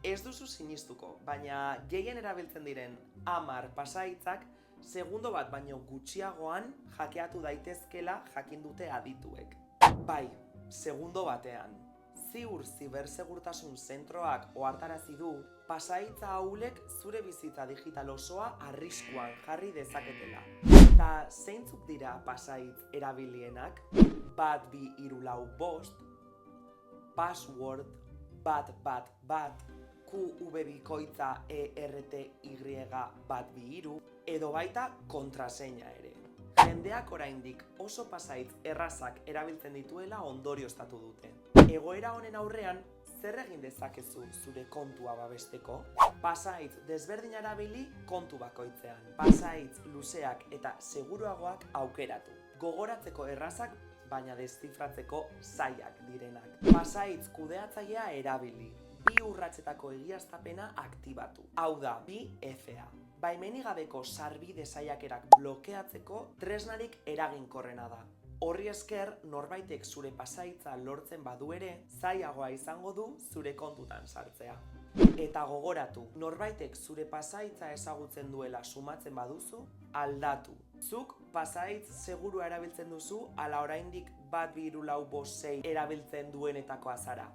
Ez duzu sinistuko, baina gehien erabiltzen diren 10 pasahitzak segundo bat baino gutxiagoan hackeatu daitezkela jakin dute adituek. Bai, segundo batean. Ziur zibersegurtasun zentroak ohartarazi du pasahitza haulek zure bizitza digital osoa arriskuan jarri dezaketela. Eta zeintzuk dira pasahitz erabilienak? 1234, password, bat, QV bikoitza ERTY123, edo baita kontraseina ere. Jendeak oraindik oso pasahitz errazak erabiltzen dituela ondorioztatu dute. Egoera honen aurrean, zer egin dezakezu zure kontua babesteko? Pasahitz desberdina erabili kontu bakoitzean. Pasahitz luzeak eta seguruagoak aukeratu. Gogoratzeko errazak, baina deszifratzeko zailak direnak. Pasahitz kudeatzailea erabili. 2 urratsetako egiaztapena aktibatu. Hau da, 2FA. Baimenik gabeko sarbide saiakerak blokeatzeko tresnarik eraginkorrena da. Horri esker, norbaitek zure pasahitza lortzen badu ere, zailagoa izango du zure kontutan sartzea. Eta gogoratu, norbaitek zure pasahitza ezagutzen duela sumatzen baduzu, aldatu. Zuk pasahitz segurua erabiltzen duzu, ala oraindik 123456 erabiltzen duenetakoa zara.